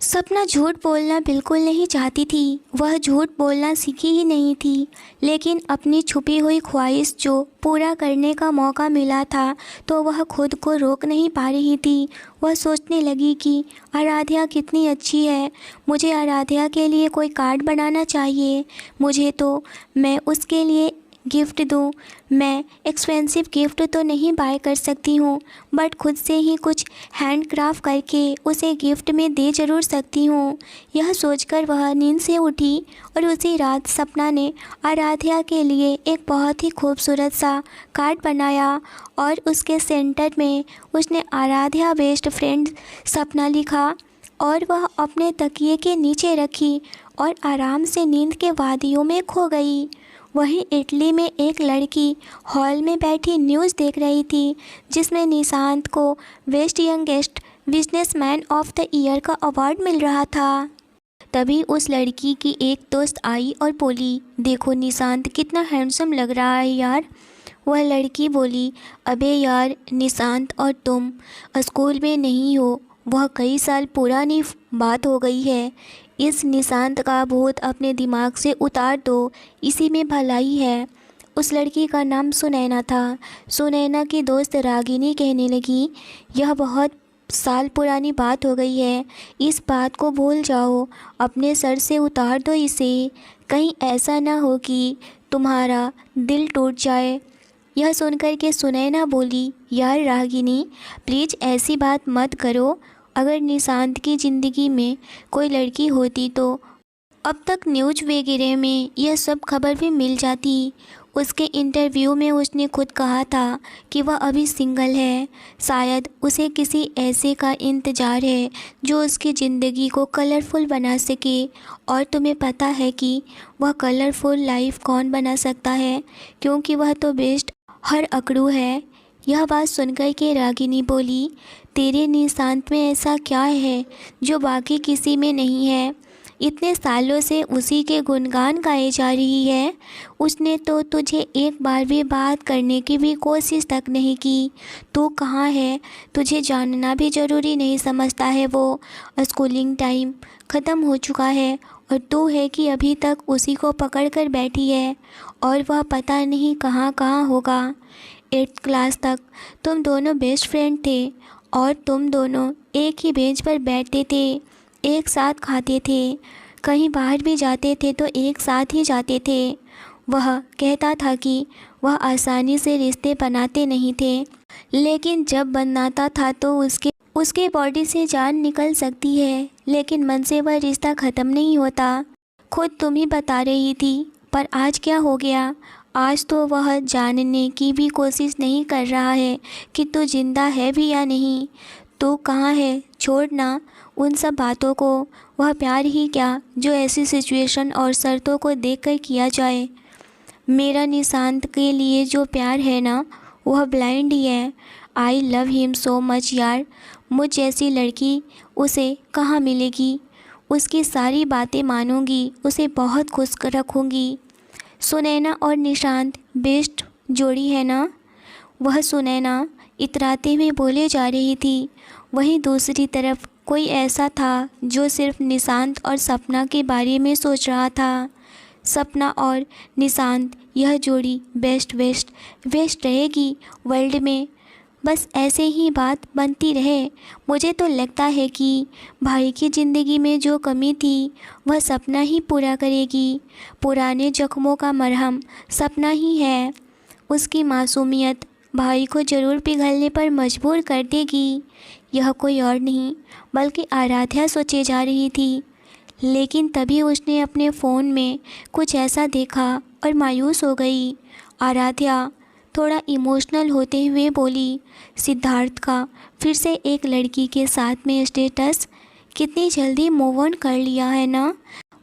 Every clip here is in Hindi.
सपना झूठ बोलना बिल्कुल नहीं चाहती थी। वह झूठ बोलना सीखी ही नहीं थी, लेकिन अपनी छुपी हुई ख्वाहिश जो पूरा करने का मौका मिला था तो वह खुद को रोक नहीं पा रही थी। वह सोचने लगी कि आराध्या कितनी अच्छी है, मुझे आराध्या के लिए कोई कार्ड बनाना चाहिए। मुझे तो मैं उसके लिए गिफ्ट दूँ। मैं एक्सपेंसिव गिफ्ट तो नहीं बाय कर सकती हूँ, बट खुद से ही कुछ हैंडक्राफ्ट करके उसे गिफ्ट में दे ज़रूर सकती हूँ। यह सोचकर वह नींद से उठी और उसी रात सपना ने आराध्या के लिए एक बहुत ही खूबसूरत सा कार्ड बनाया और उसके सेंटर में उसने आराध्या बेस्ट फ्रेंड सपना लिखा और वह अपने तकिए के नीचे रखी और आराम से नींद के वादियों में खो गई। वहीं इटली में एक लड़की हॉल में बैठी न्यूज़ देख रही थी, जिसमें निशांत को best youngest businessman of the year का अवार्ड मिल रहा था। तभी उस लड़की की एक दोस्त आई और बोली, देखो निशांत कितना हैंडसम लग रहा है यार। वह लड़की बोली, अबे यार निशांत और तुम स्कूल में नहीं हो, वह कई साल पुरानी बात हो गई है। इस निशांत का भूत अपने दिमाग से उतार दो, इसी में भलाई है। उस लड़की का नाम सुनैना था। सुनैना की दोस्त रागिनी कहने लगी, यह बहुत साल पुरानी बात हो गई है, इस बात को भूल जाओ, अपने सर से उतार दो इसे, कहीं ऐसा ना हो कि तुम्हारा दिल टूट जाए। यह सुनकर के सुनैना बोली, यार रागिनी प्लीज़ ऐसी बात मत करो। अगर निशांत की ज़िंदगी में कोई लड़की होती तो अब तक न्यूज़ वगैरह में यह सब खबर भी मिल जाती। उसके इंटरव्यू में उसने खुद कहा था कि वह अभी सिंगल है। शायद उसे किसी ऐसे का इंतज़ार है जो उसकी ज़िंदगी को कलरफुल बना सके। और तुम्हें पता है कि वह कलरफुल लाइफ कौन बना सकता है, क्योंकि वह तो बेस्ट हर अकड़ू है। यह बात सुनकर के रागिनी बोली, तेरे निशांत में ऐसा क्या है जो बाकी किसी में नहीं है? इतने सालों से उसी के गुणगान गाए जा रही है। उसने तो तुझे एक बार भी बात करने की भी कोशिश तक नहीं की। तू कहाँ है, तुझे जानना भी ज़रूरी नहीं समझता है। वो स्कूलिंग टाइम ख़त्म हो चुका है और तू है कि अभी तक उसी को पकड़ कर बैठी है और वह पता नहीं कहाँ कहाँ होगा। 8th क्लास तक तुम दोनों बेस्ट फ्रेंड थे और तुम दोनों एक ही बेंच पर बैठते थे, एक साथ खाते थे, कहीं बाहर भी जाते थे तो एक साथ ही जाते थे। वह कहता था कि वह आसानी से रिश्ते बनाते नहीं थे, लेकिन जब बनाता था तो उसके बॉडी से जान निकल सकती है, लेकिन मन से वह रिश्ता ख़त्म नहीं होता। खुद तुम ही बता रही थी। पर आज क्या हो गया? आज तो वह जानने की भी कोशिश नहीं कर रहा है कि तू जिंदा है भी या नहीं। तू कहाँ है? छोड़ना उन सब बातों को। वह प्यार ही क्या जो ऐसी सिचुएशन और शर्तों को देखकर किया जाए। मेरा निशांत के लिए जो प्यार है ना, वह ब्लाइंड ही है। I love him so much यार। मुझ जैसी लड़की उसे कहाँ मिलेगी? उसकी सारी बातें मानूंगी, उसे बहुत खुश रखूँगी। सुनैना और निशांत बेस्ट जोड़ी है ना? वह सुनैना इतराते हुए बोले जा रही थी। वहीं दूसरी तरफ कोई ऐसा था जो सिर्फ निशांत और सपना के बारे में सोच रहा था। सपना और निशांत यह जोड़ी बेस्ट रहेगी वर्ल्ड में। बस ऐसे ही बात बनती रहे। मुझे तो लगता है कि भाई की ज़िंदगी में जो कमी थी वह सपना ही पूरा करेगी। पुराने जख्मों का मरहम सपना ही है। उसकी मासूमियत भाई को ज़रूर पिघलने पर मजबूर कर देगी। यह कोई और नहीं बल्कि आराध्या सोचे जा रही थी। लेकिन तभी उसने अपने फ़ोन में कुछ ऐसा देखा और मायूस हो गई। आराध्या थोड़ा इमोशनल होते हुए बोली, सिद्धार्थ का फिर से एक लड़की के साथ में स्टेटस, कितनी जल्दी मूव ऑन कर लिया है ना।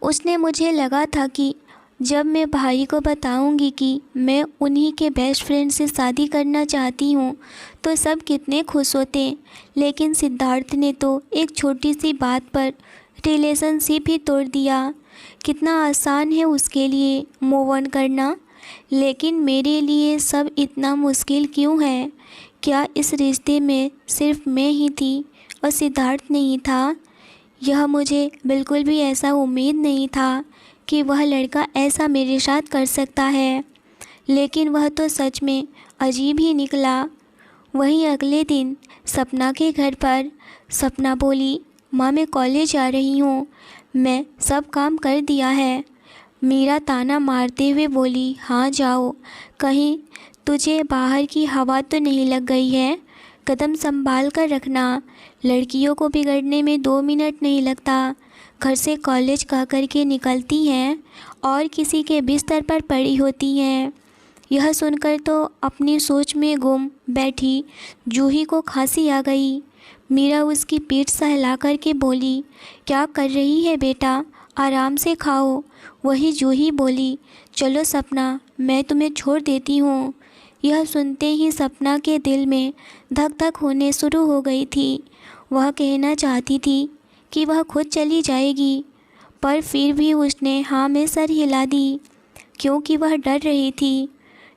उसने मुझे लगा था कि जब मैं भाई को बताऊंगी कि मैं उन्हीं के बेस्ट फ्रेंड से शादी करना चाहती हूँ तो सब कितने खुश होते, लेकिन सिद्धार्थ ने तो एक छोटी सी बात पर रिलेशनशिप ही तोड़ दिया। कितना आसान है उसके लिए मूव ऑन करना, लेकिन मेरे लिए सब इतना मुश्किल क्यों है? क्या इस रिश्ते में सिर्फ मैं ही थी और सिद्धार्थ नहीं था? यह मुझे बिल्कुल भी ऐसा उम्मीद नहीं था कि वह लड़का ऐसा मेरे साथ कर सकता है, लेकिन वह तो सच में अजीब ही निकला। वहीं अगले दिन सपना के घर पर सपना बोली, माँ मैं कॉलेज जा रही हूँ, मैं सब काम कर दिया है। मीरा ताना मारते हुए बोली, हाँ जाओ, कहीं तुझे बाहर की हवा तो नहीं लग गई है, कदम संभाल कर रखना। लड़कियों को बिगड़ने में 2 मिनट नहीं लगता। घर से कॉलेज कह कर के निकलती हैं और किसी के बिस्तर पर पड़ी होती हैं। यह सुनकर तो अपनी सोच में गुम बैठी जूही को खांसी आ गई। मीरा उसकी पीठ सहला कर के बोली, क्या कर रही है बेटा, आराम से खाओ। वही जूही बोली, चलो सपना, मैं तुम्हें छोड़ देती हूँ। यह सुनते ही सपना के दिल में धक धक होने शुरू हो गई थी। वह कहना चाहती थी कि वह खुद चली जाएगी, पर फिर भी उसने हाँ में सर हिला दी, क्योंकि वह डर रही थी।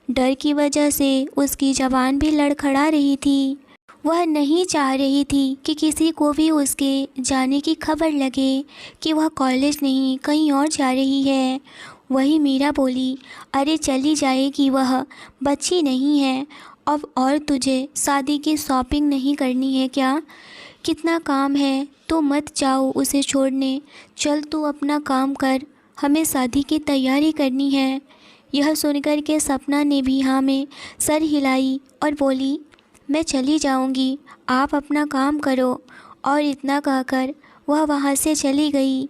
डर की वजह से उसकी ज़बान भी लड़खड़ा रही थी। वह नहीं चाह रही थी कि किसी को भी उसके जाने की खबर लगे कि वह कॉलेज नहीं कहीं और जा रही है। वही मीरा बोली, अरे चली जाएगी, वह बच्ची नहीं है अब, और तुझे शादी की शॉपिंग नहीं करनी है क्या? कितना काम है, तो मत जाओ उसे छोड़ने। चल तू अपना काम कर, हमें शादी की तैयारी करनी है। यह सुनकर के सपना ने भी हाँ में सर हिलाई और बोली, मैं चली जाऊंगी, आप अपना काम करो। और इतना कहकर वह वहाँ से चली गई।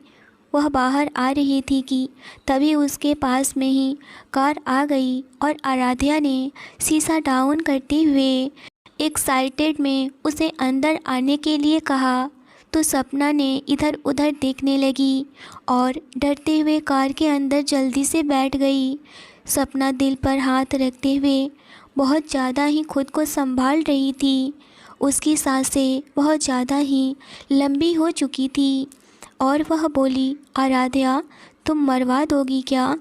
वह बाहर आ रही थी कि तभी उसके पास में ही कार आ गई और आराध्या ने शीशा डाउन करते हुए एक्साइटेड में उसे अंदर आने के लिए कहा, तो सपना ने इधर उधर देखने लगी और डरते हुए कार के अंदर जल्दी से बैठ गई। सपना दिल पर हाथ रखते हुए बहुत ज़्यादा ही खुद को संभाल रही थी। उसकी सांसें बहुत ज़्यादा ही लंबी हो चुकी थी और वह बोली, आराध्या तुम मरवा दोगी क्या?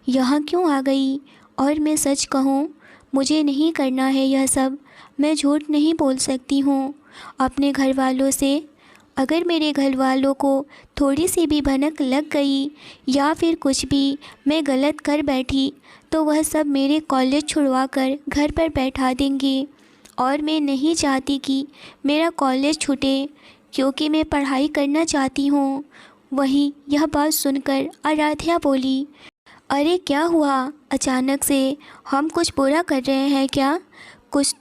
यहाँ क्यों आ गई? और मैं सच कहूँ, मुझे नहीं करना है यह सब। मैं झूठ नहीं बोल सकती हूँ अपने घर वालों से। अगर मेरे घर वालों को थोड़ी सी भी भनक लग गई या फिर कुछ भी मैं गलत कर बैठी तो वह सब मेरे कॉलेज छुड़वा कर घर पर बैठा देंगे। और मैं नहीं चाहती कि मेरा कॉलेज छूटे, क्योंकि मैं पढ़ाई करना चाहती हूँ। वही यह बात सुनकर आराध्या बोली, अरे क्या हुआ अचानक से, हम कुछ बुरा कर रहे हैं क्या? कुछ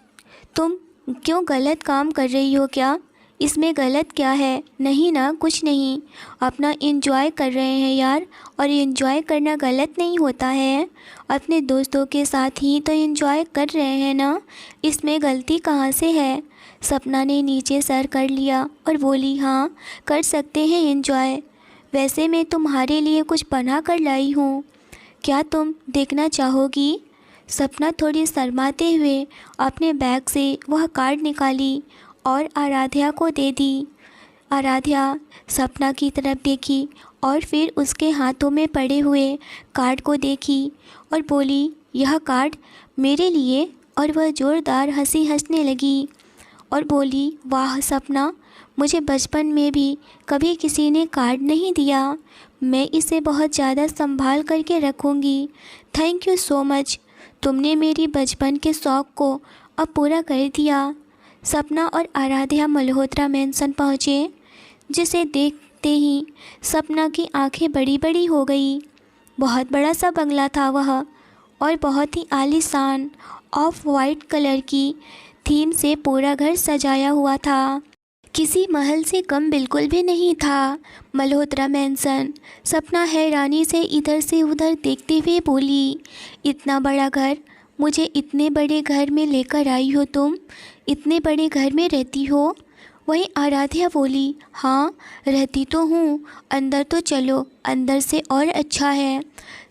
तुम क्यों गलत काम कर रही हो क्या? इसमें गलत क्या है? नहीं ना, कुछ नहीं, अपना एंजॉय कर रहे हैं यार, और एंजॉय करना गलत नहीं होता है। अपने दोस्तों के साथ ही तो एंजॉय कर रहे हैं ना, इसमें गलती कहाँ से है? सपना ने नीचे सर कर लिया और बोली, हाँ कर सकते हैं एंजॉय। वैसे मैं तुम्हारे लिए कुछ बना कर लाई हूँ, क्या तुम देखना चाहोगी? सपना थोड़ी शर्माते हुए अपने बैग से वह कार्ड निकाली और आराध्या को दे दी। आराध्या सपना की तरफ देखी और फिर उसके हाथों में पड़े हुए कार्ड को देखी और बोली, यह कार्ड मेरे लिए? और वह ज़ोरदार हंसी हंसने लगी और बोली, वाह सपना, मुझे बचपन में भी कभी किसी ने कार्ड नहीं दिया। मैं इसे बहुत ज़्यादा संभाल करके रखूँगी। थैंक यू सो मच, तुमने मेरी बचपन के शौक़ को अब पूरा कर दिया। सपना और आराध्या मल्होत्रा मैंसन पहुँचे, जिसे देखते ही सपना की आंखें बड़ी बड़ी हो गई। बहुत बड़ा सा बंगला था वह, और बहुत ही आलीशान ऑफ वाइट कलर की थीम से पूरा घर सजाया हुआ था। किसी महल से कम बिल्कुल भी नहीं था मल्होत्रा मैंसन। सपना हैरानी से इधर से उधर देखते हुए बोली, इतना बड़ा घर, मुझे इतने बड़े घर में लेकर आई हो तुम? इतने बड़े घर में रहती हो? वहीं आराध्या बोली, हाँ रहती तो हूँ, अंदर तो चलो, अंदर से और अच्छा है।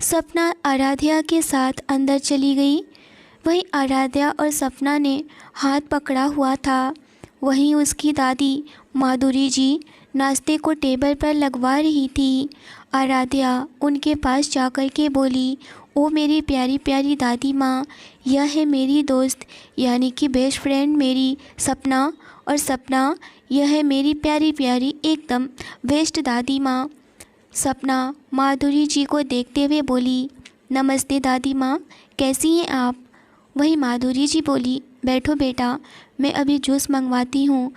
सपना आराध्या के साथ अंदर चली गई। वहीं आराध्या और सपना ने हाथ पकड़ा हुआ था। वहीं उसकी दादी माधुरी जी नाश्ते को टेबल पर लगवा रही थी। आराध्या उनके पास जाकर के बोली, ओ मेरी प्यारी प्यारी दादी माँ, यह है मेरी दोस्त यानी कि बेस्ट फ्रेंड मेरी सपना, और सपना यह है मेरी प्यारी प्यारी एकदम बेस्ट दादी माँ। सपना माधुरी जी को देखते हुए बोली, नमस्ते दादी माँ, कैसी हैं आप? वही माधुरी जी बोली, बैठो बेटा, मैं अभी जूस मंगवाती हूँ।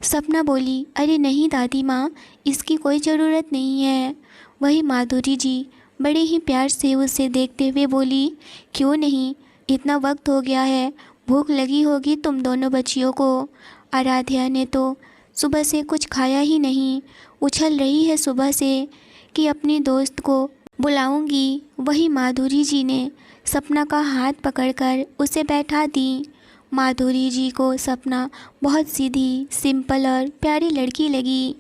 सपना बोली, अरे नहीं दादी माँ, इसकी कोई ज़रूरत नहीं है। वही माधुरी जी बड़े ही प्यार से उसे देखते हुए बोली, क्यों नहीं, इतना वक्त हो गया है, भूख लगी होगी तुम दोनों बच्चियों को। आराध्या ने तो सुबह से कुछ खाया ही नहीं, उछल रही है सुबह से कि अपनी दोस्त को बुलाऊंगी। वही माधुरी जी ने सपना का हाथ पकड़कर उसे बैठा दी। माधुरी जी को सपना बहुत सीधी, सिंपल और प्यारी लड़की लगी।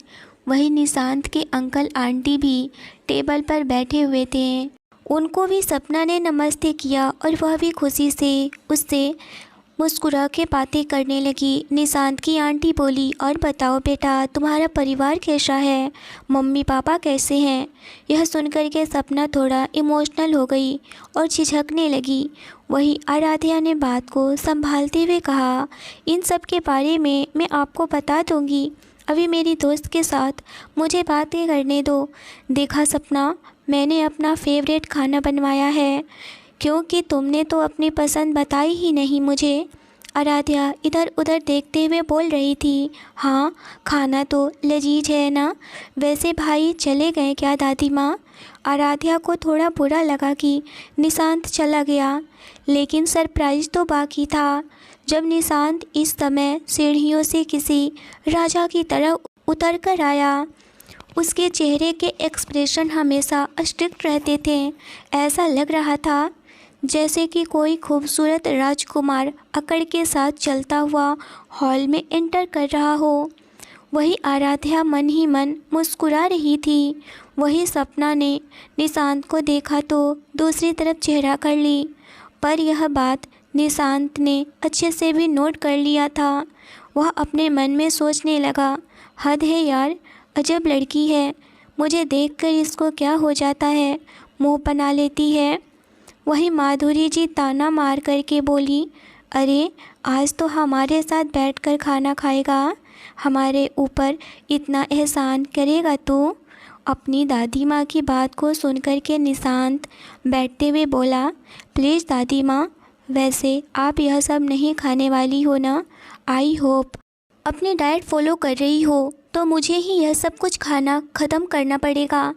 वही निशांत के अंकल आंटी भी टेबल पर बैठे हुए थे। उनको भी सपना ने नमस्ते किया और वह भी खुशी से उससे मुस्कुरा के बातें करने लगी। निशांत की आंटी बोली, और बताओ बेटा, तुम्हारा परिवार कैसा है, मम्मी पापा कैसे हैं? यह सुनकर के सपना थोड़ा इमोशनल हो गई और झिझकने लगी। वही आराध्या ने बात को संभालते हुए कहा, इन सब के बारे में मैं आपको बता दूंगी, अभी मेरी दोस्त के साथ मुझे बातें करने दो। देखा सपना, मैंने अपना फेवरेट खाना बनवाया है, क्योंकि तुमने तो अपनी पसंद बताई ही नहीं मुझे। आराध्या इधर उधर देखते हुए बोल रही थी, हाँ खाना तो लजीज है ना। वैसे भाई चले गए क्या दादी माँ? आराध्या को थोड़ा बुरा लगा कि निशांत चला गया, लेकिन सरप्राइज़ तो बाकी था। जब निशांत इस समय सीढ़ियों से किसी राजा की तरह उतर कर आया, उसके चेहरे के एक्सप्रेशन हमेशा स्ट्रिक्ट रहते थे। ऐसा लग रहा था जैसे कि कोई खूबसूरत राजकुमार अकड़ के साथ चलता हुआ हॉल में एंटर कर रहा हो। वही आराध्या मन ही मन मुस्कुरा रही थी। वही सपना ने निशांत को देखा तो दूसरी तरफ चेहरा कर ली, पर यह बात निशांत ने अच्छे से भी नोट कर लिया था। वह अपने मन में सोचने लगा, हद है यार, अजब लड़की है, मुझे देखकर इसको क्या हो जाता है, मुंह बना लेती है। वही माधुरी जी ताना मार कर के बोली, अरे आज तो हमारे साथ बैठकर खाना खाएगा, हमारे ऊपर इतना एहसान करेगा तू? अपनी दादी माँ की बात को सुनकर के निशांत बैठते हुए बोला, प्लीज़ दादी माँ, वैसे आप यह सब नहीं खाने वाली हो ना? आई होप अपनी डाइट फॉलो कर रही हो, तो मुझे ही यह सब कुछ खाना ख़त्म करना पड़ेगा,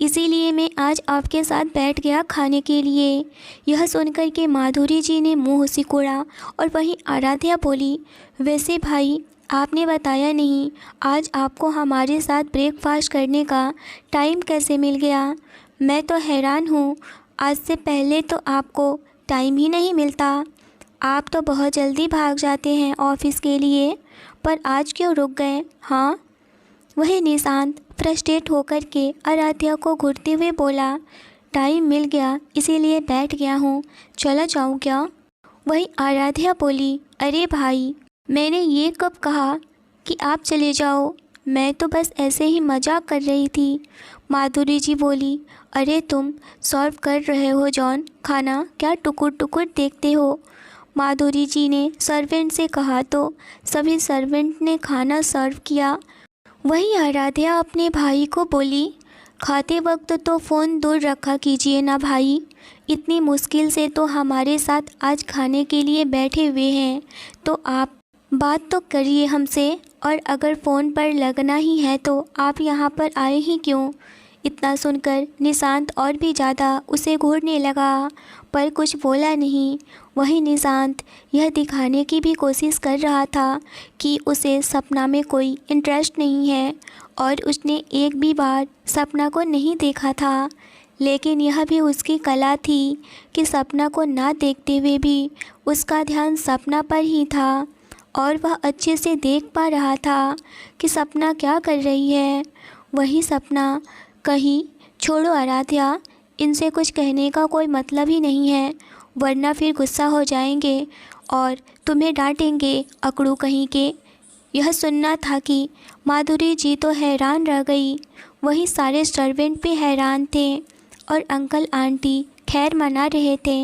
इसीलिए मैं आज आपके साथ बैठ गया खाने के लिए। यह सुनकर के माधुरी जी ने मुंह सिकोड़ा और वहीं आराध्या बोली, वैसे भाई आपने बताया नहीं, आज आपको हमारे साथ ब्रेकफास्ट करने का टाइम कैसे मिल गया? मैं तो हैरान हूँ, आज से पहले तो आपको टाइम ही नहीं मिलता। आप तो बहुत जल्दी भाग जाते हैं ऑफिस के लिए, पर आज क्यों रुक गए? हाँ। वही निशांत फ्रस्ट्रेट होकर के आराध्या को घूरते हुए बोला, टाइम मिल गया इसीलिए बैठ गया हूँ, चला जाऊँ क्या? वही आराध्या बोली, अरे भाई, मैंने ये कब कहा कि आप चले जाओ, मैं तो बस ऐसे ही मजाक कर रही थी। माधुरी जी बोली, अरे तुम सर्व कर रहे हो जॉन खाना, क्या टुकुर टुकुर देखते हो? माधुरी जी ने सर्वेंट से कहा तो सभी सर्वेंट ने खाना सर्व किया। वही आराध्या अपने भाई को बोली, खाते वक्त तो फ़ोन दूर रखा कीजिए ना भाई, इतनी मुश्किल से तो हमारे साथ आज खाने के लिए बैठे हुए हैं, तो आप बात तो करिए हमसे, और अगर फ़ोन पर लगना ही है तो आप यहाँ पर आए ही क्यों? इतना सुनकर निशांत और भी ज़्यादा उसे घूरने लगा, पर कुछ बोला नहीं। वही निशांत यह दिखाने की भी कोशिश कर रहा था कि उसे सपना में कोई इंटरेस्ट नहीं है और उसने एक भी बार सपना को नहीं देखा था, लेकिन यह भी उसकी कला थी कि सपना को ना देखते हुए भी उसका ध्यान सपना पर ही था और वह अच्छे से देख पा रहा था कि सपना क्या कर रही है। वही सपना कहीं, छोड़ो आराध्या, इनसे कुछ कहने का कोई मतलब ही नहीं है, वरना फिर गुस्सा हो जाएंगे और तुम्हें डांटेंगे, अकड़ू कहीं के। यह सुनना था कि माधुरी जी तो हैरान रह गई, वहीं सारे सर्वेंट भी हैरान थे और अंकल आंटी खैर मना रहे थे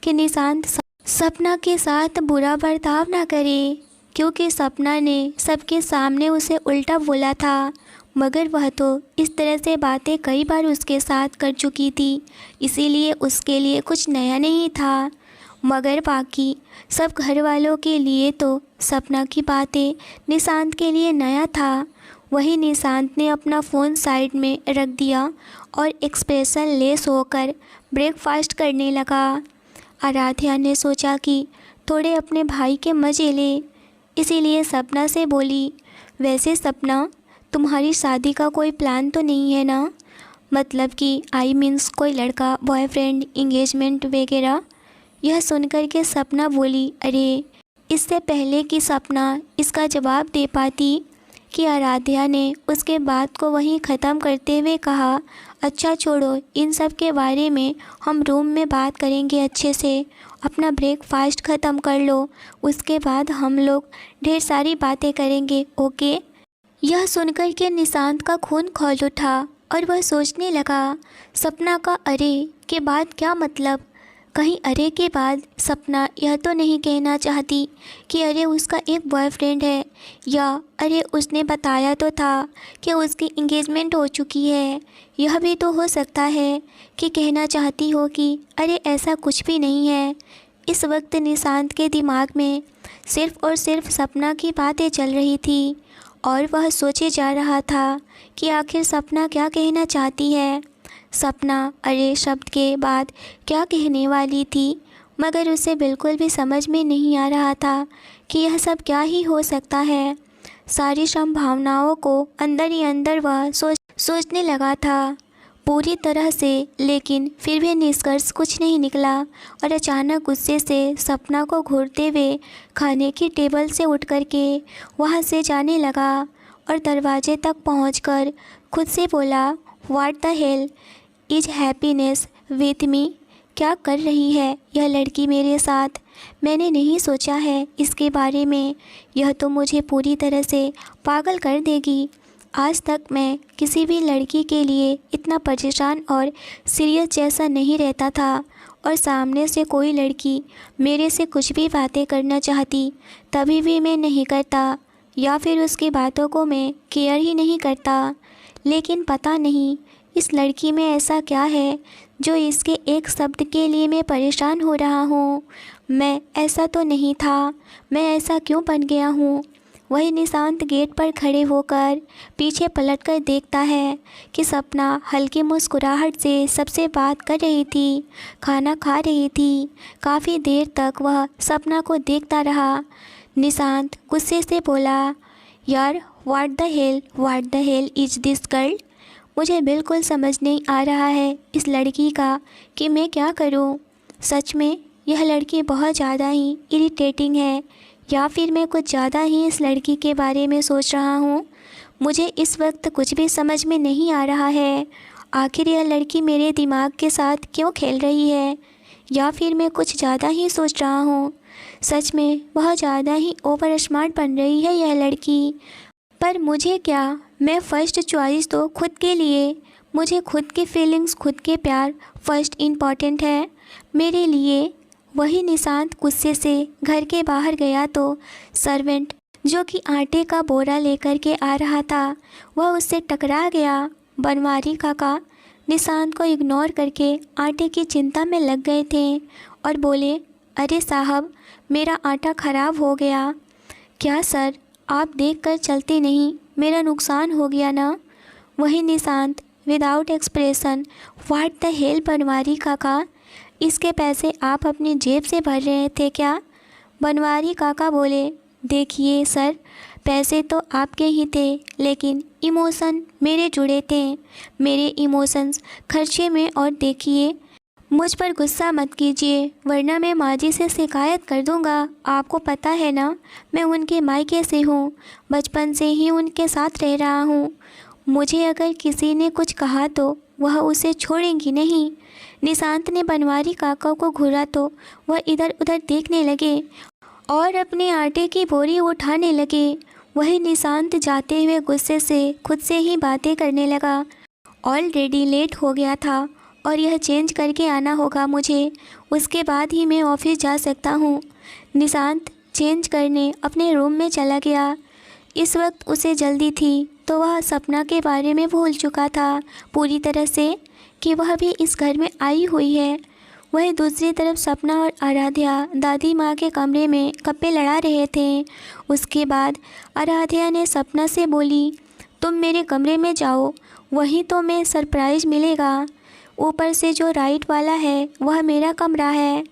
कि निशांत सपना के साथ बुरा बर्ताव ना करे, क्योंकि सपना ने सबके सामने उसे उल्टा बोला था। मगर वह तो इस तरह से बातें कई बार उसके साथ कर चुकी थी, इसीलिए उसके लिए कुछ नया नहीं था। मगर बाकी सब घर वालों के लिए तो सपना की बातें निशांत के लिए नया था। वही निशांत ने अपना फ़ोन साइड में रख दिया और एक्सप्रेशन लेस होकर ब्रेकफास्ट करने लगा। आराध्या ने सोचा कि थोड़े अपने भाई के मज़े ले, इसीलिए सपना से बोली, वैसे सपना, तुम्हारी शादी का कोई प्लान तो नहीं है ना? मतलब कि आई मीन्स कोई लड़का, बॉयफ्रेंड, इंगेजमेंट वगैरह। यह सुनकर के सपना बोली, अरे, इससे पहले कि सपना इसका जवाब दे पाती कि आराध्या ने उसके बात को वहीं ख़त्म करते हुए कहा, अच्छा छोड़ो इन सब के बारे में, हम रूम में बात करेंगे अच्छे से। अपना ब्रेकफास्ट ख़त्म कर लो, उसके बाद हम लोग ढेर सारी बातें करेंगे, ओके? यह सुनकर के निशांत का खून खौल उठा और वह सोचने लगा, सपना का अरे के बाद क्या मतलब? कहीं अरे के बाद सपना यह तो नहीं कहना चाहती कि अरे उसका एक बॉयफ्रेंड है, या अरे उसने बताया तो था कि उसकी इंगेजमेंट हो चुकी है। यह भी तो हो सकता है कि कहना चाहती हो कि अरे ऐसा कुछ भी नहीं है। इस वक्त निशांत के दिमाग में सिर्फ़ और सिर्फ सपना की बातें चल रही थी और वह सोचे जा रहा था कि आखिर सपना क्या कहना चाहती है। सपना अरे शब्द के बाद क्या कहने वाली थी, मगर उसे बिल्कुल भी समझ में नहीं आ रहा था कि यह सब क्या ही हो सकता है। सारी संभावनाओं को अंदर ही अंदर वह सोचने लगा था पूरी तरह से, लेकिन फिर भी निष्कर्ष कुछ नहीं निकला और अचानक गुस्से से सपना को घूरते हुए खाने की टेबल से उठ कर के वहाँ से जाने लगा और दरवाजे तक पहुंचकर खुद से बोला, what the hell is happiness with me? क्या कर रही है यह लड़की मेरे साथ? मैंने नहीं सोचा है इसके बारे में, यह तो मुझे पूरी तरह से पागल कर देगी। आज तक मैं किसी भी लड़की के लिए इतना परेशान और सीरियस जैसा नहीं रहता था, और सामने से कोई लड़की मेरे से कुछ भी बातें करना चाहती तभी भी मैं नहीं करता, या फिर उसकी बातों को मैं केयर ही नहीं करता। लेकिन पता नहीं इस लड़की में ऐसा क्या है जो इसके एक शब्द के लिए मैं परेशान हो रहा हूँ। मैं ऐसा तो नहीं था, मैं ऐसा क्यों बन गया हूँ? वही निशांत गेट पर खड़े होकर पीछे पलटकर देखता है कि सपना हल्की मुस्कुराहट से सबसे बात कर रही थी, खाना खा रही थी। काफ़ी देर तक वह सपना को देखता रहा। निशांत गुस्से से बोला, यार what the hell is this girl? मुझे बिल्कुल समझ नहीं आ रहा है इस लड़की का कि मैं क्या करूं। सच में यह लड़की बहुत ज़्यादा ही इरिटेटिंग है, या फिर मैं कुछ ज़्यादा ही इस लड़की के बारे में सोच रहा हूँ। मुझे इस वक्त कुछ भी समझ में नहीं आ रहा है। आखिर यह लड़की मेरे दिमाग के साथ क्यों खेल रही है, या फिर मैं कुछ ज़्यादा ही सोच रहा हूँ। सच में बहुत ज़्यादा ही ओवर स्मार्ट बन रही है यह लड़की। पर मुझे क्या, मैं फ़र्स्ट चॉइस तो खुद के लिए, मुझे खुद की फीलिंग्स, खुद के प्यार फर्स्ट इम्पॉर्टेंट है मेरे लिए। वही निशांत गुस्से से घर के बाहर गया तो सर्वेंट जो कि आटे का बोरा लेकर के आ रहा था वह उससे टकरा गया। बनवारी काका निशांत को इग्नोर करके आटे की चिंता में लग गए थे और बोले, अरे साहब, मेरा आटा ख़राब हो गया। क्या सर, आप देखकर चलते नहीं, मेरा नुकसान हो गया ना? वही Nishant without expression, what the hell Banwari काका, इसके पैसे आप अपनी जेब से भर रहे थे क्या? बनवारी काका बोले, देखिए सर, पैसे तो आपके ही थे, लेकिन इमोशन मेरे जुड़े थे, मेरे इमोशंस खर्चे में। और देखिए, मुझ पर गुस्सा मत कीजिए, वरना मैं माँ जी से शिकायत कर दूँगा। आपको पता है ना, मैं उनके मायके से हूँ, बचपन से ही उनके साथ रह रहा हूँ। मुझे अगर किसी ने कुछ कहा तो वह उसे छोड़ेंगी नहीं। निशांत ने बनवारी काका को घूरा तो वह इधर उधर देखने लगे और अपने आटे की बोरी उठाने लगे। वही निशांत जाते हुए गुस्से से खुद से ही बातें करने लगा। ऑलरेडी लेट हो गया था और यह चेंज करके आना होगा मुझे, उसके बाद ही मैं ऑफिस जा सकता हूँ। निशांत चेंज करने अपने रूम में चला गया। इस वक्त उसे जल्दी थी तो वह सपना के बारे में भूल चुका था पूरी तरह से कि वह भी इस घर में आई हुई है। वहीं दूसरी तरफ सपना और आराध्या दादी माँ के कमरे में गप्पे लड़ा रहे थे। उसके बाद आराध्या ने सपना से बोली, तुम मेरे कमरे में जाओ, वहीं तो मैं सरप्राइज़ मिलेगा। ऊपर से जो राइट वाला है वह मेरा कमरा है,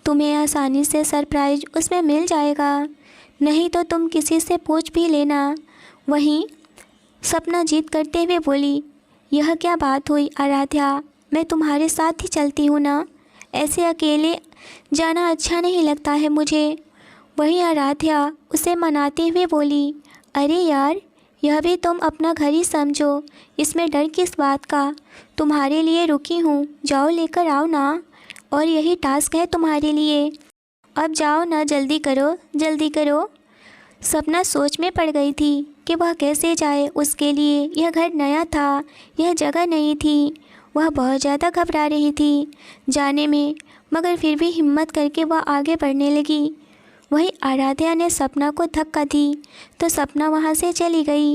तुम्हें आसानी से सरप्राइज़ उसमें मिल जाएगा, नहीं तो तुम किसी से पूछ भी लेना। वहीं सपना जिद करते हुए बोली, यह क्या बात हुई आराध्या, मैं तुम्हारे साथ ही चलती हूँ ना, ऐसे अकेले जाना अच्छा नहीं लगता है मुझे। वहीं आराध्या उसे मनाते हुए बोली, अरे यार, यह भी तुम अपना घर ही समझो, इसमें डर किस बात का, तुम्हारे लिए रुकी हूँ, जाओ लेकर आओ ना, और यही टास्क है तुम्हारे लिए, अब जाओ ना, जल्दी करो जल्दी करो। सपना सोच में पड़ गई थी कि वह कैसे जाए, उसके लिए यह घर नया था, यह जगह नहीं थी। वह बहुत ज़्यादा घबरा रही थी जाने में, मगर फिर भी हिम्मत करके वह आगे बढ़ने लगी। वहीं आराध्या ने सपना को धक्का दी तो सपना वहाँ से चली गई।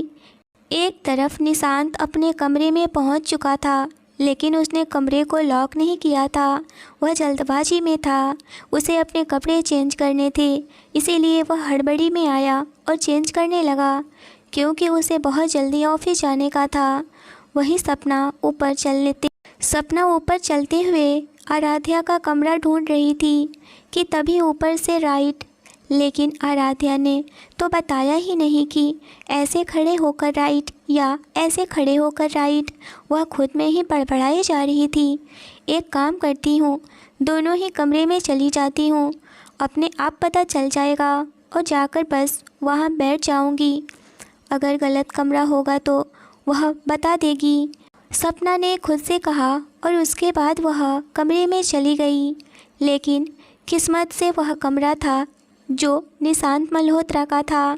एक तरफ निशांत अपने कमरे में पहुँच चुका था, लेकिन उसने कमरे को लॉक नहीं किया था, वह जल्दबाजी में था, उसे अपने कपड़े चेंज करने थे, इसीलिए वह हड़बड़ी में आया और चेंज करने लगा, क्योंकि उसे बहुत जल्दी ऑफिस जाने का था। वहीं सपना ऊपर चलते हुए आराध्या का कमरा ढूंढ रही थी कि तभी ऊपर से राइट, लेकिन आराध्या ने तो बताया ही नहीं कि ऐसे खड़े होकर राइट या ऐसे खड़े होकर राइट। वह खुद में ही बड़बड़ाई जा रही थी। एक काम करती हूँ, दोनों ही कमरे में चली जाती हूँ, अपने आप पता चल जाएगा और जाकर बस वहाँ बैठ जाऊँगी, अगर गलत कमरा होगा तो वह बता देगी, सपना ने खुद से कहा। और उसके बाद वह कमरे में चली गई। लेकिन किस्मत से वह कमरा था जो निशांत मल्होत्रा का था।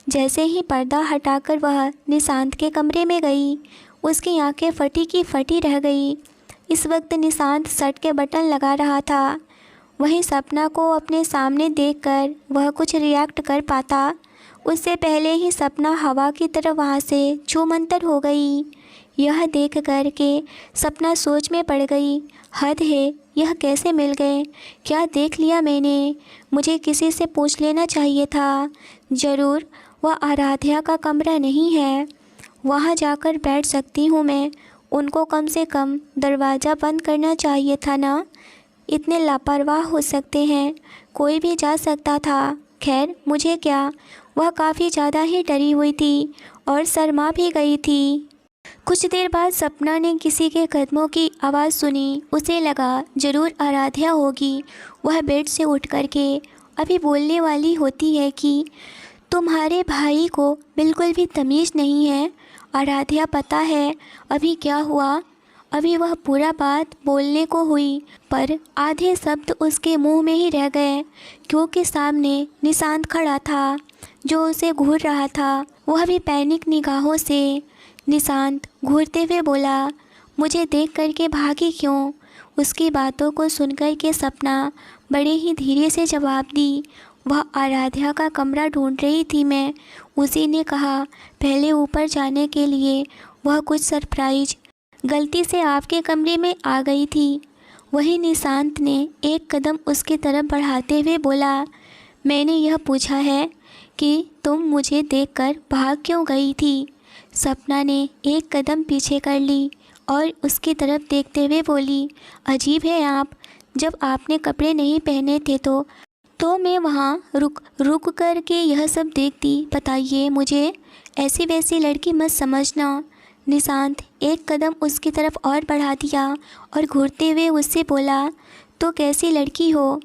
जैसे ही पर्दा हटाकर वह निशांत के कमरे में गई, उसकी आंखें फटी की फटी रह गई। इस वक्त निशांत शर्ट के बटन लगा रहा था। वहीं सपना को अपने सामने देखकर वह कुछ रिएक्ट कर पाता, उससे पहले ही सपना हवा की तरह वहाँ से छूमंतर हो गई। यह देख कर के सपना सोच में पड़ गई, हद है, यह कैसे मिल गए, क्या देख लिया मैंने, मुझे किसी से पूछ लेना चाहिए था। ज़रूर वह आराध्या का कमरा नहीं है, वहाँ जाकर बैठ सकती हूँ मैं, उनको कम से कम दरवाज़ा बंद करना चाहिए था ना, इतने लापरवाह हो सकते हैं, कोई भी जा सकता था। खैर मुझे क्या, वह काफ़ी ज़्यादा ही डरी हुई थी और शर्मा भी गई थी। कुछ देर बाद सपना ने किसी के कदमों की आवाज़ सुनी। उसे लगा ज़रूर आराध्या होगी। वह बेड से उठ कर के अभी बोलने वाली होती है कि तुम्हारे भाई को बिल्कुल भी तमीज़ नहीं है आराध्या, पता है अभी क्या हुआ। अभी वह पूरा बात बोलने को हुई, पर आधे शब्द उसके मुंह में ही रह गए, क्योंकि सामने निशांत खड़ा था जो उसे घूर रहा था, वह भी पैनिक निगाहों से। निशांत घूरते हुए बोला, मुझे देख कर के भागी क्यों। उसकी बातों को सुनकर के सपना बड़े ही धीरे से जवाब दी, वह आराध्या का कमरा ढूंढ रही थी मैं, उसी ने कहा पहले ऊपर जाने के लिए, वह कुछ सरप्राइज गलती से आपके कमरे में आ गई थी। वही निशांत ने एक कदम उसकी तरफ बढ़ाते हुए बोला, मैंने यह पूछा है कि तुम मुझे देखकर भाग क्यों गई थी। सपना ने एक कदम पीछे कर ली और उसकी तरफ देखते हुए बोली, अजीब है आप, जब आपने कपड़े नहीं पहने थे तो मैं वहाँ रुक कर के यह सब देखती, बताइए मुझे, ऐसी वैसी लड़की मत समझना। निशांत एक कदम उसकी तरफ और बढ़ा दिया और घूरते हुए उससे बोला, तो कैसी लड़की हो,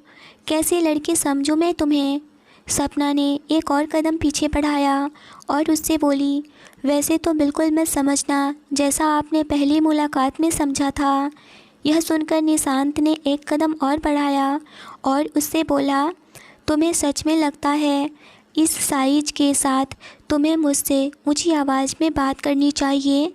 कैसी लड़की समझूं मैं तुम्हें। सपना ने एक और कदम पीछे बढ़ाया और उससे बोली, वैसे तो बिल्कुल मत समझना जैसा आपने पहली मुलाकात में समझा था। यह सुनकर निशांत ने एक कदम और बढ़ाया और उससे बोला, तुम्हें सच में लगता है इस साइज के साथ तुम्हें मुझसे ऊंची आवाज़ में बात करनी चाहिए।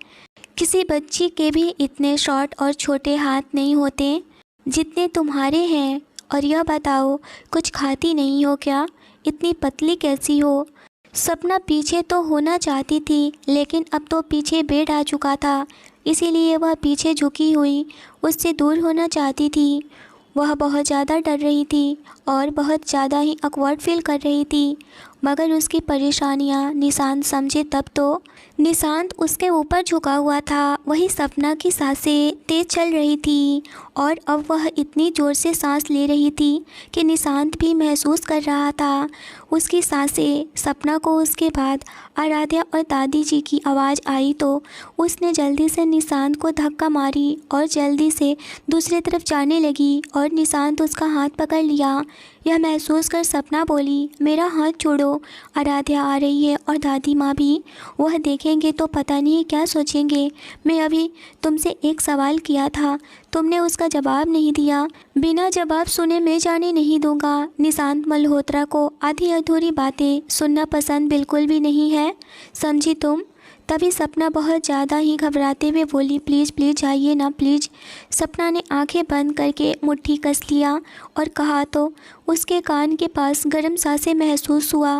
किसी बच्ची के भी इतने शॉर्ट और छोटे हाथ नहीं होते जितने तुम्हारे हैं। और यह बताओ, कुछ खाती नहीं हो क्या? इतनी पतली कैसी हो? सपना पीछे तो होना चाहती थी, लेकिन अब तो पीछे बेड आ चुका था, इसीलिए वह पीछे झुकी हुई उससे दूर होना चाहती थी। वह बहुत ज़्यादा डर रही थी और बहुत ज़्यादा ही ऑकवर्ड फील कर रही थी, मगर उसकी परेशानियां निशांत समझे तब तो। निशांत उसके ऊपर झुका हुआ था। वही सपना की सांसें तेज चल रही थी और अब वह इतनी ज़ोर से सांस ले रही थी कि निशांत भी महसूस कर रहा था उसकी सांसें। सपना को उसके बाद आराध्या और दादी जी की आवाज़ आई तो उसने जल्दी से निशांत को धक्का मारी और जल्दी से दूसरी तरफ जाने लगी और निशांत उसका हाथ पकड़ लिया। यह महसूस कर सपना बोली, मेरा हाथ छोड़ो, आराध्या आ रही है और दादी माँ भी। वह देखेंगे तो पता नहीं क्या सोचेंगे। मैं अभी तुमसे एक सवाल किया था, तुमने उसका जवाब नहीं दिया। बिना जवाब सुने मैं जाने नहीं दूंगा। निशांत मल्होत्रा को आधी अधूरी बातें सुनना पसंद बिल्कुल भी नहीं है, समझी तुम? तभी सपना बहुत ज़्यादा ही घबराते हुए बोली, प्लीज़ प्लीज़ जाइए ना प्लीज़। सपना ने आंखें बंद करके मुट्ठी कस लिया और कहा तो उसके कान के पास गर्म सांसें महसूस हुआ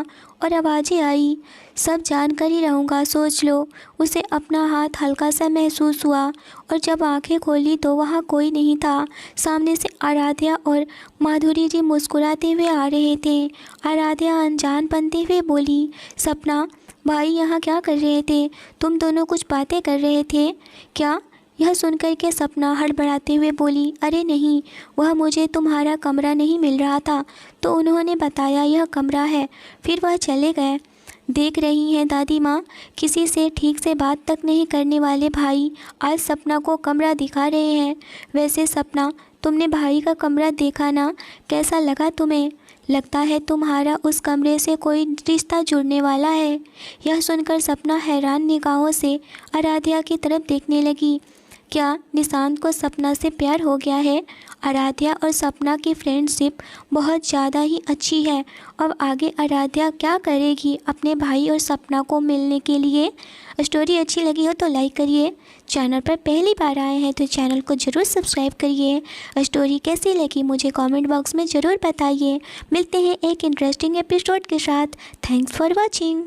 और आवाज़ें आई, सब जानकर ही रहूँगा, सोच लो। उसे अपना हाथ हल्का सा महसूस हुआ और जब आंखें खोली तो वहाँ कोई नहीं था। सामने से आराध्या और माधुरी जी मुस्कुराते हुए आ रहे थे। आराध्या अनजान बनते हुए बोली, सपना भाई यहाँ क्या कर रहे थे? तुम दोनों कुछ बातें कर रहे थे क्या? यह सुनकर के सपना हड़बड़ाते हुए बोली, अरे नहीं, वह मुझे तुम्हारा कमरा नहीं मिल रहा था तो उन्होंने बताया यह कमरा है, फिर वह चले गए। देख रही हैं दादी माँ, किसी से ठीक से बात तक नहीं करने वाले भाई आज सपना को कमरा दिखा रहे हैं। वैसे सपना, तुमने भाई का कमरा देखा ना, कैसा लगा तुम्हें? लगता है तुम्हारा उस कमरे से कोई रिश्ता जुड़ने वाला है। यह सुनकर सपना हैरान निगाहों से आराध्या की तरफ देखने लगी। क्या निशांत को सपना से प्यार हो गया है? आराध्या और सपना की फ्रेंडशिप बहुत ज़्यादा ही अच्छी है। अब आगे आराध्या क्या करेगी अपने भाई और सपना को मिलने के लिए? स्टोरी अच्छी लगी हो तो लाइक करिए। चैनल पर पहली बार आए हैं तो चैनल को ज़रूर सब्सक्राइब करिए। स्टोरी कैसी लगी मुझे कमेंट बॉक्स में ज़रूर बताइए। मिलते हैं एक इंटरेस्टिंग एपिसोड के साथ। Thanks for watching.